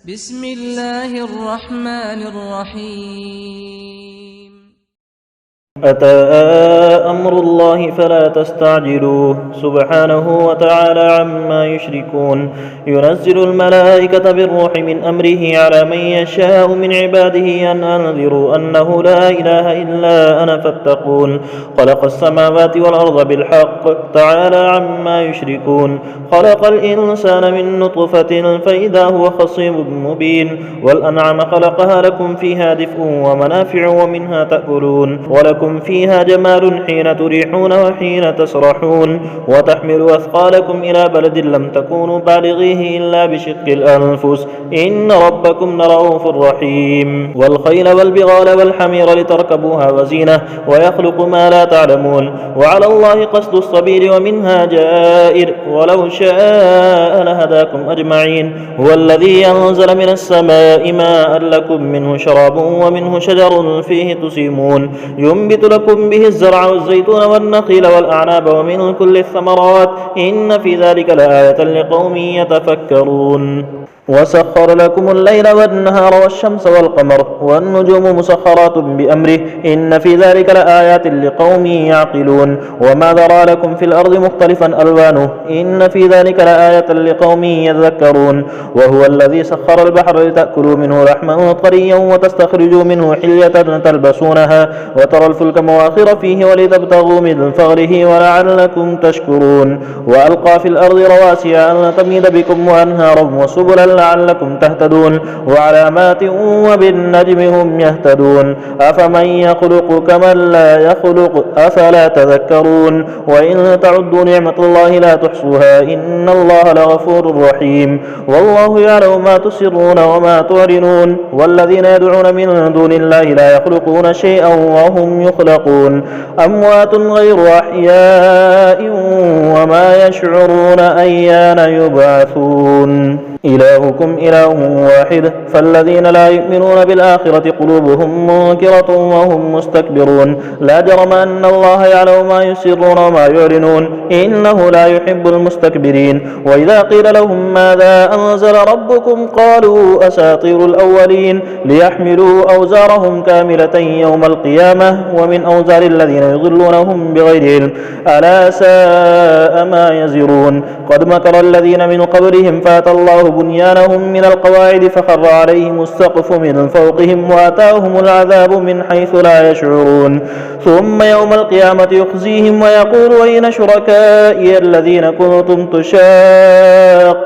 بسم الله الرحمن الرحيم. أتى أمر الله فلا تستعجلوه سبحانه وتعالى عما يشركون. ينزل الملائكة بالروح من أمره على من يشاء من عباده أن أنذروا أنه لا إله إلا أنا فاتقون. خلق السماوات والأرض بالحق تعالى عما يشركون. خلق الإنسان من نطفة فإذا هو خصيم مبين. والأنعام خلقها لكم فيها دفء ومنافع ومنها تأكلون ولكم فيها جمال حين تريحون وحين تسرحون وتحمل أثقالكم إلى بلد لم تكونوا بالغيه إلا بشق الأنفس إن ربكم لرؤوف رحيم. والخيل والبغال والحمير لتركبوها وزينة ويخلق ما لا تعلمون وعلى الله قصد السبيل ومنها جائر ولو شاء لهداكم أجمعين. هو الذي أنزل من السماء ماء لكم منه شراب ومنه شجر فيه تسيمون ينبت لكم به الزرع والزيتون والنخيل والأعناب ومن كل الثمرات إن في ذلك لآية لقوم يتفكرون. وسخر لكم الليل والنهار والشمس والقمر والنجوم مسخرات بأمره إن في ذلك لآيات لقوم يعقلون. وما ذرى لكم في الأرض مختلفا ألوانه إن في ذلك لآية لقوم يذكرون. وهو الذي سخر البحر لتأكلوا منه لحما طريا وتستخرجوا منه حلية تلبسونها وترى الفلك مواخر فيه ولتبتغوا من فضله ولعلكم تشكرون. وألقى في الأرض رواسي أن تميد بكم وأنهارا وسبلا لعلكم تهتدون وعلامات وبالنجم هم يهتدون. أفمن يخلق كمن لا يخلق أفلا تذكرون. وإن تعدوا نعمة الله لا تحصوها إن الله لغفور رحيم. والله يعلم ما تسرون وما تعلنون. والذين يدعون من دون الله لا يخلقون شيئا وهم يخلقون أموات غير أحياء وما يشعرون أيان يبعثون. إلهكم إله واحد فالذين لا يؤمنون بالآخرة قلوبهم منكرة وهم مستكبرون. لا جرم أن الله يعلم ما يسرون وما يعلنون إنه لا يحب المستكبرين. وإذا قيل لهم ماذا أنزل ربكم قالوا أساطير الأولين ليحملوا أوزارهم كاملة يوم القيامة ومن أوزار الذين يضلونهم بغير علم ألا ساء ما يزرون. قد مكر الذين من قبلهم فأتى الله بنيانهم من القواعد فخر عليهم السقف من فوقهم وأتاهم العذاب من حيث لا يشعرون. ثم يوم القيامة يخزيهم ويقول أين شركائي الذين كنتم تشاقون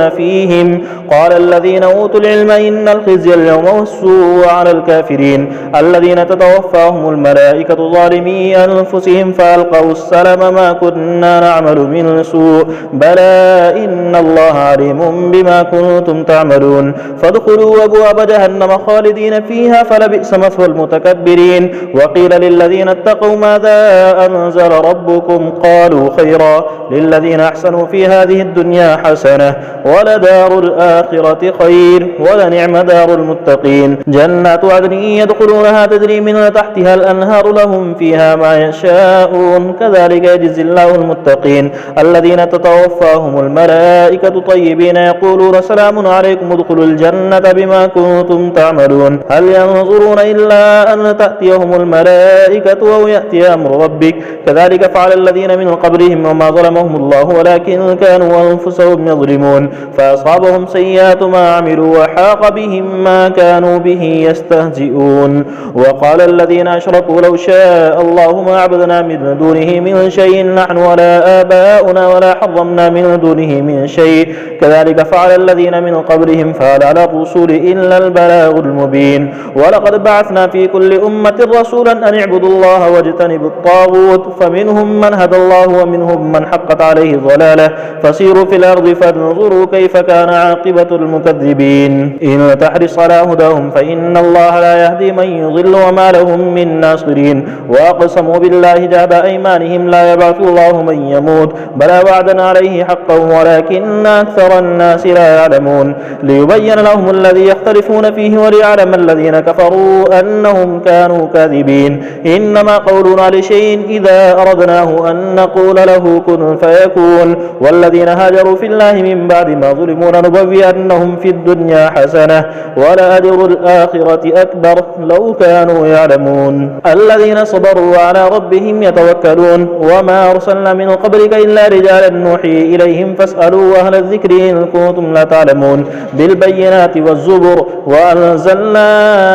فيهم قال الذين أوتوا العلم إن الخزي اليوم والسوء على الكافرين الذين تتوفاهم الملائكة ظالمي أنفسهم فألقوا السلم ما كنا نعمل من سوء بلى إن الله عليم بما كنتم تعملون. فادخلوا أبواب جهنم خالدين فيها فلبئس مثوى المتكبرين. وقيل للذين اتقوا ماذا أنزل ربكم قالوا خيرا للذين أحسنوا في هذه الدنيا حسنة ولدار الآخرة خير ولنعم دار المتقين. جنات عدن يدخلونها تجري من تحتها الأنهار لهم فيها ما يشاءون كذلك يجزي الله المتقين الذين تتوفاهم الملائكة طيبين يقولون سلام عليكم ادخلوا الجنة بما كنتم تعملون. هل ينظرون إلا أن تأتيهم الملائكة أو يأتي أمر ربك كذلك فعل الذين من قبلهم وما ظلمهم الله ولكن كانوا أنفسهم يظلمون. فأصابهم سيئات ما عملوا وحاق بهم ما كانوا به يستهزئون. وقال الذين أشركوا لو شاء الله ما عبدنا من دونه من شيء نحن ولا آباؤنا ولا حرمنا من دونه من شيء كذلك فعل الذين من قبلهم فهل على الرسول إلا البلاغ المبين. ولقد بعثنا في كل أمة رسولا أن اعبدوا الله واجتنبوا الطاغوت فمنهم من هدى الله ومنهم من حقت عليه ضلاله فسيروا في الأرض فانظروا كيف كان عاقبة المكذبين. إن تحرص على هداهم فإن الله لا يهدي من يضل وما لهم من ناصرين. الناصرين. وأقسموا بالله جهد أيمانهم لا يبعث الله من يموت بلى وعدا عليه حقا ولكن أكثر الناس لا يعلمون. ليبين لهم الذي يختلفون فيه وليعلم الذين كفروا أنهم كانوا كاذبين. إنما قولنا لشيء إذا أردناه أن نقول له كن فيكون. والذين هاجروا في الله من بعد ما ظلموا لنبوئنهم في الدنيا حسنة ولأجر الآخرة أكبر لو كانوا يعلمون. الذين صبروا على ربهم يتوكلون. وما أرسلنا من قبلك إلا رجالا نوحي إليهم فاسألوا أهل الذكر إن كنتم لا تعلمون. بالبينات والزبر وأنزلنا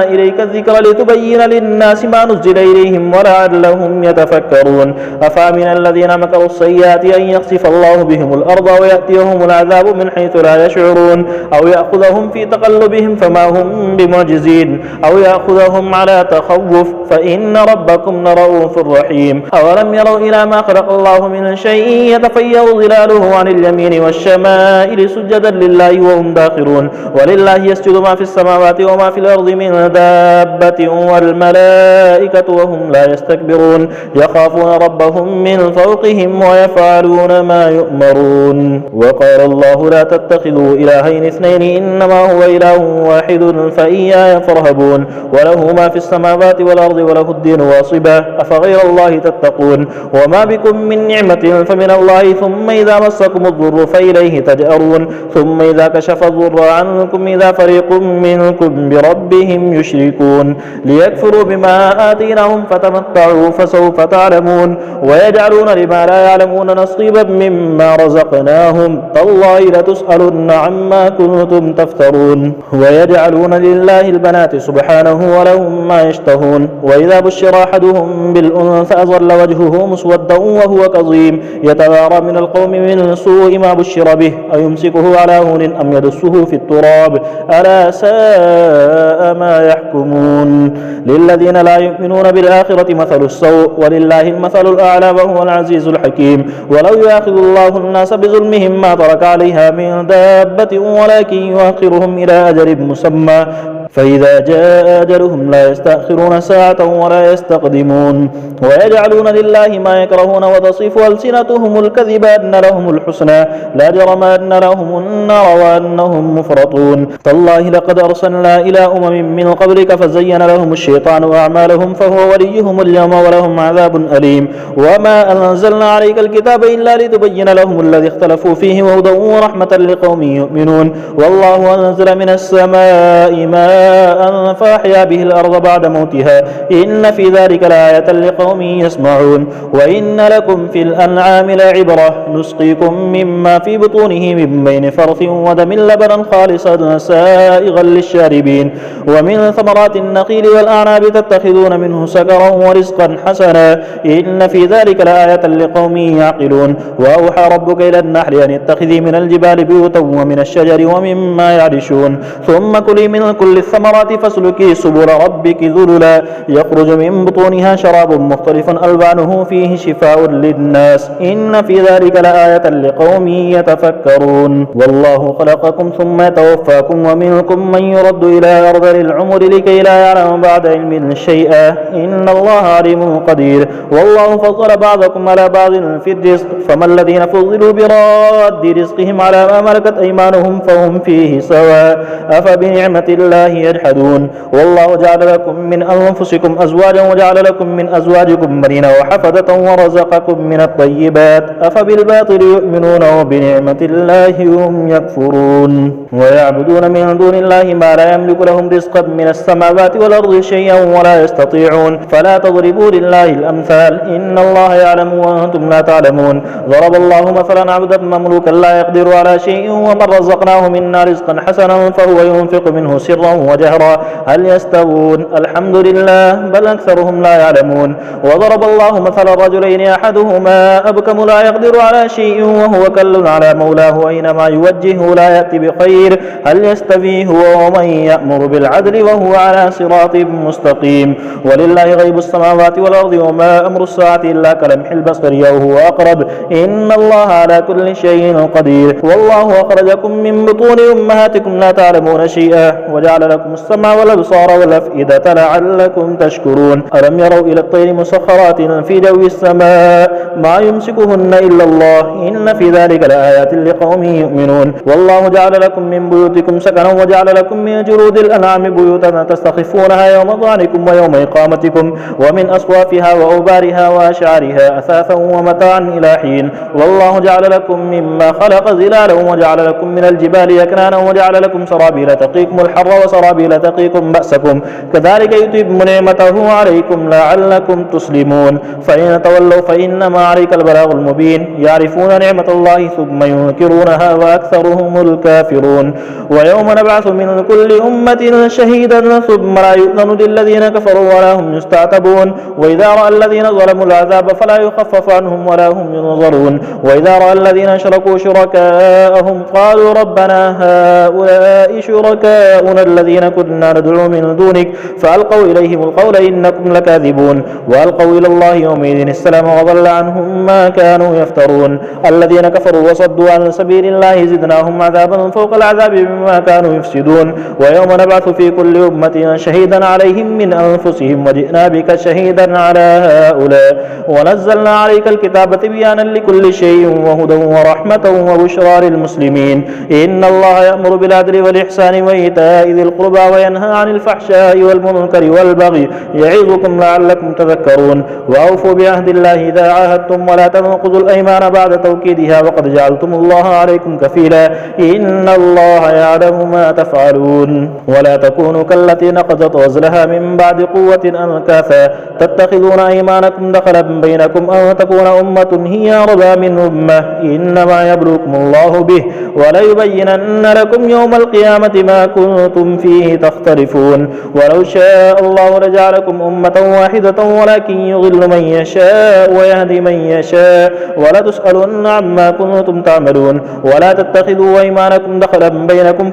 إليك الذكر لتبين للناس ما نزل إليهم ولعلهم يتفكرون. أفأمن الذين مكروا السيئات أن يخسف الله بهم الأرض ويأتيهم العذاب من حيث لا يشعرون أو يأخذهم في تقلبهم فما هم بمعجزين أو يأخذهم على تخوف فإن ربكم لرؤوف رحيم. أولم يروا إلى ما خلق الله من شيء يتفيأ ظلاله عن اليمين والشمائل سجدا لله وهم داخرون. ولله يسجد ما في السماوات وما في الأرض من دابة والملائكة وهم لا يستكبرون يخافون ربهم من فوقهم ويفعلون ما يؤمرون. وقال الله لا تتخذوا إلهين اثنين إنما هو إله واحد فإياي فارهبون. وله ما في السماوات والأرض وله الدين واصبا أفغير الله تتقون. وما بكم من نعمة فمن الله ثم إذا مسكم الضر فإليه تجأرون. ثم إذا كشف الضر عنكم إذا فريق منكم بربهم يشركون. ليكفروا بما آتيناهم فتمتعوا فسوف تعلمون. ويجعلون لما لا يعلمون نصيبا مما رزقناهم تالله لتسألن عما كنتم تفترون. ويجعلون لله البنات سبحانه ولهم ما يشتهون. وإذا بشر أحدهم بالأنثى ظل وجهه مسودا وهو كظيم يتوارى من القوم من سوء ما بشر به أيمسكه على هون أم يدسه في التراب ألا ساء ما يحكمون. للذين لا يؤمنون بالآخرة مثل السوء ولله المثل الأعلى وهو العزيز الحكيم. ولو يأخذ الله الناس بظلمهم ما ترك عليها من دابة ولكن يؤخرهم إلى أجل مسمى فإذا جاء أجلهم لا يستأخرون ساعة ولا يستقدمون. ويجعلون لله ما يكرهون وتصف ألسنتهم الكذب أن لهم الحسنى لا جرم أن لهم النار وأنهم مفرطون. تالله لقد أرسلنا إلى أمم من قبلك فزين لهم الشيطان أعمالهم فهو وليهم اليوم ولهم عذاب أليم. وما أنزلنا عليك الكتاب إلا لتبين لهم الذي اختلفوا فيه وهدى ورحمة لقوم يؤمنون. والله أنزل من السماء ماء فأحيا به الأرض بعد موتها إن في ذلك لآية لقوم يسمعون. وإن لكم في الأنعام لعبرة نسقيكم مما في بطونه من بين فرث ودم لبنا خالصا سائغا للشاربين. ومن ثمرات النخيل والأعناب تتخذون منه سكرا ورزقا حسنا إن في ذلك لآية لقوم يعقلون. وأوحى ربك إلى النحل أن اتخذي من الجبال بيوتا ومن الشجر ومما يعرشون ثم كلي من كل الثمرات فاسلكي سبل ربك ذللا يخرج من بطونها شراب مختلف ألوانه فيه شفاء للناس إن في ذلك لآية لقوم يتفكرون. والله خلقكم ثم يتوفاكم ومنكم من يرد إلى أرذل العمر لكي لا يعلم بعد علم شيئا إن الله عليم قدير. والله فضل بعضكم على بعض في الرزق فما الذين فضلوا براد رزقهم على ما ملكت أيمانهم فهم فيه سواء أفبنعمة الله يجحدون. والله جعل لكم من أنفسكم أزواجا وجعل لكم من أزواجكم بنين وحفدة ورزقكم من الطيبات أفبالباطل يؤمنون وبنعمة الله هم يكفرون. ويعبدون من دون الله ما لا يملك لهم رزقا من السماوات والأرض شيئا ولا يستطيعون فلا تضربوا لله الأمثال إن الله يعلم وأنتم لا تعلمون. ضرب الله مثلا عبدا مملوكا لا يقدر على شيء ومن رزقناه منا رزقا حسنا فهو ينفق منه سرا وجهرا هل يستوون الحمد لله بل أكثرهم لا يعلمون. وضرب الله مثلا رجلين أحدهما أبكم لا يقدر على شيء وهو كل على مولاه أينما يوجهه لا يأتي بخير هل يستوي هو ومن يأمر بالعدل وهو على صراط مستقيم. ولله غيب السماوات والأرض وما أمر الساعة إلا كلمح البصر وهو أقرب إن الله على كل شيء قدير. والله أخرجكم من بطون أمهاتكم لا تعلمون شيئا وجعل لكم السمع والأبصار والأفئدة لعلكم تشكرون ألم يروا إلى الطير مسخرات في جو السماء ما يمسكهن إلا الله إن في ذلك لآيات لقوم يؤمنون والله جعل لكم من بيوتكم سكنا وجعل لكم من جلود الأنعام بيوتا تستخفونها يوم ظعنكم ويوم إقامتكم ومن أصوافها وأوبارها وأشعارها أثاثا ومتاعا إلى حين والله جعل لكم مما خلق ظلالا وجعل لكم من الجبال أكنانا وجعل لكم سرابيل تقيكم الحر وسرابيل تقيكم بأسكم كذلك يتم نعمته عليكم لعلكم تسلمون فإن تولوا فإنما عليك البلاغ المبين يعرفون نعمة الله ثم ينكرونها وأكثرهم الكافرون ويوم نبعث من كل أمة شهيدا ثم لا يؤذن للذين كفروا ولا هم يستعتبون وإذا رأى الذين ظلموا العذاب فلا يخفف عنهم ولا هم ينظرون وإذا رأى الذين أشركوا شركاءهم قالوا ربنا هؤلاء شركاؤنا الذين كنا ندعو من دونك فألقوا إليهم القول إنكم لكاذبون وألقوا إلى الله يومئذ السلام وضل عنهم ما كانوا يفترون الذين كفروا وصدوا عن سبيل الله زدناهم عذابا فوق العذاب بما كانوا يفسدون ويوم نبعث في كل أمة شهيدا عليهم من أنفسهم وجئنا بك شهيدا على هؤلاء ونزلنا عليك الكتاب تبيانا لكل شيء وهدى ورحمة وبشرى للمسلمين إن الله يأمر بالعدل والإحسان وإيتاء ذي القربى وينهى عن الفحشاء والمنكر والبغي يعظكم لعلكم تذكرون وأوفوا بعهد الله إذا عاهدتم ولا تنقضوا الأيمان بعد توكيدها وقد جعلتم الله عليكم كفيلا إن الله يعلم ما تفعلون ولا تكونوا كالتي نقضت غزلها من بعد قوة أنكاثا تتخذون أيمانكم دخلا بينكم أن تكون أمة هي أربى من أمة إنما يبلوكم الله به وليبينن لكم يوم القيامة ما كنتم فيه تختلفون ولو شاء الله لجعلكم أمة واحدة ولكن يضل من يشاء ويهدي من يشاء ولا تسألن عما كنتم تعملون ولا تتخذوا أيمانكم دخلا بينكم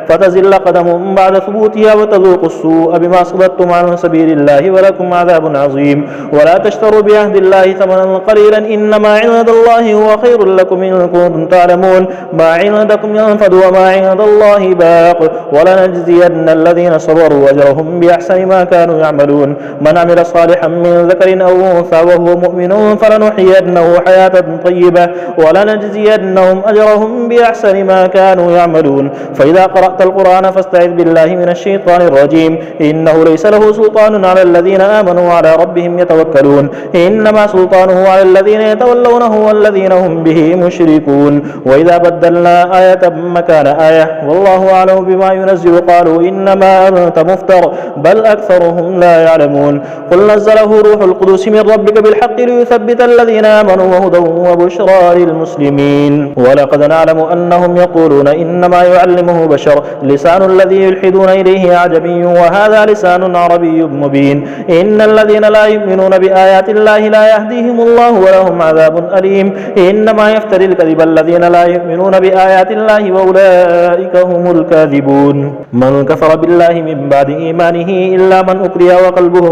فتزل قدم بعد ثبوتها وتذوقوا السوء بما صددتم عن سبيل الله ولكم عذاب عظيم ولا تشتروا بعهد الله ثمنا قليلا إنما عند الله هو خير لكم إن كنتم تعلمون ما عندكم ينفد وما عند الله باق ولنجزين الذين صبروا أجرهم بأحسن ما كانوا يعملون من عمل صالحا من ذكر أو أنثى وهو مؤمن فلنحيينه حياة طيبة ولنجزينهم أجرهم بأحسن ما كانوا يعملون فإذا قرأت القرآن فاستعذ بالله من الشيطان الرجيم إنه ليس له سلطان على الذين آمنوا وعلى ربهم يتوكلون إنما سلطانه على الذين يتولونه والذين هم به مشركون وإذا بدلنا آية مكان آية والله أعلم بما ينزل قالوا إنما أنت مفتر بل أكثرهم لا يعلمون قل نزله روح القدس من ربك بالحق ليثبت الذين آمنوا وهدى وبشرى للمسلمين ولقد نعلم أنهم يقولون إنما يعلمه بشر لسان الذي يلحدون إليه أعجمي وهذا لسان عربي مبين إن الذين لا يؤمنون بآيات الله لا يهديهم الله ولهم عذاب أليم إنما يفتري الكذب الذين لا يؤمنون بآيات الله وأولئك هم الكاذبون من كفر بالله من بعد إيمانه إلا من أكره وقلبه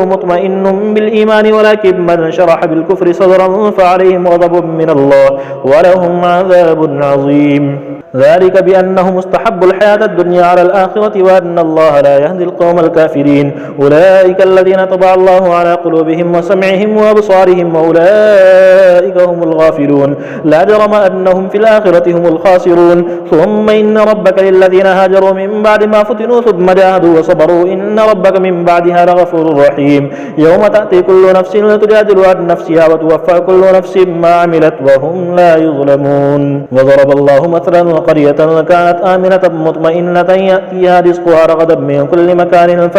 مطمئن بالإيمان ولكن من شرح بالكفر صدرا فعليهم غضب من الله ولهم عذاب عظيم ذلك بأنهم استحبوا الحياة الدنيا على الآخرة وأن الله لا يهدي القوم الكافرين أولئك الذين طبع الله على قلوبهم وسمعهم وأبصارهم وأولئك هم الغافلون لا جرم أنهم في الآخرة هم الخاسرون ثم إن ربك للذين هاجروا من بعد ما فتنوا ثم جاهدوا وصبروا إن ربك من بعدها لغفور رحيم يوم تأتي كل نفس تجادل عن نفسها وتوفى كل نفس ما عملت وهم لا يظلمون وضرب الله مثلا قرية كانت آمنة مطمئنة يأتيها رزقها رغدا من كل مكان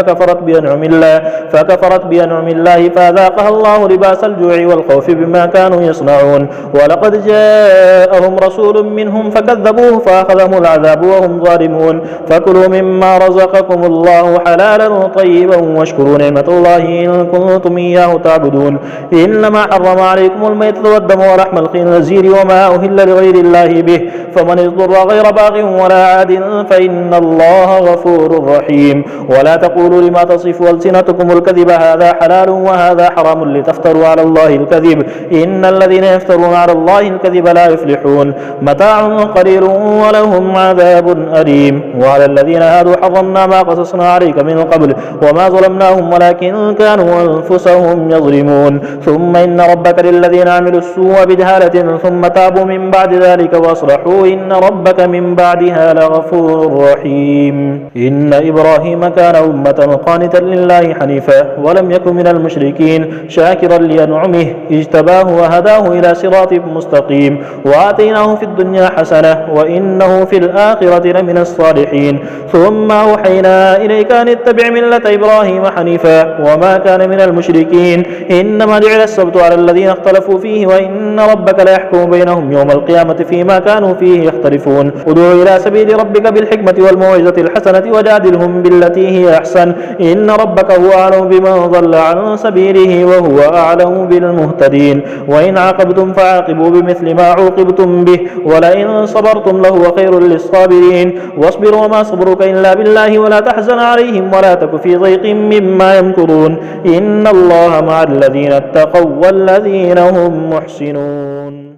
فكفرت بأنعم الله فأذاقها الله لباس الجوع والخوف بما كانوا يصنعون ولقد جاءهم رسول منهم فكذبوه فأخذهم العذاب وهم ظالمون فكلوا مما رزقكم الله حلالا طيبا واشكروا نعمة الله إن كنتم إياه تعبدون إنما حرم عليكم الميتة والدم ولحم الخنزير وما أهل لغير الله به فمن اضطر البر غير باغ ولا عاد فإن الله غفور رحيم. ولا تقولوا لما تصف ألسنتكم الكذب هذا حلال وهذا حرام لتفتروا على الله الكذب إن الذين يفترون على الله الكذب لا يفلحون. متاع قليل ولهم عذاب أليم. وعلى الذين هادوا حرمنا ما قصصنا عليك من قبل وما ظلمناهم ولكن كانوا أنفسهم يظلمون. ثم إن ربك للذين عملوا السوء بجهالة ثم تابوا من بعد ذلك وأصلحوا إن ربك من بعدها لغفور رحيم. إن إبراهيم كان أمة قانتا لله حنيفا ولم يكن من المشركين شاكرا لأنعمه اجتباه وهداه إلى صراط مستقيم وآتيناه في الدنيا حسنة وإنه في الآخرة لمن الصالحين. ثم أوحينا إليك أن اتبع ملة إبراهيم حنيفا وما كان من المشركين. إنما جعل السبت على الذين اختلفوا فيه وإن ربك ليحكم بينهم يوم القيامة فيما كانوا فيه يختلفون. ادع إلى سبيل ربك بالحكمة والموعظة الحسنة وجادلهم بالتي هي أحسن إن ربك هو أعلم بمن ضل عن سبيله وهو أعلم بالمهتدين. وإن عاقبتم فعاقبوا بمثل ما عوقبتم به ولئن صبرتم لهو خير للصابرين. واصبر وما صبرك إلا بالله ولا تحزن عليهم ولا تك في ضيق مما يمكرون إن الله مع الذين اتقوا والذين هم محسنون.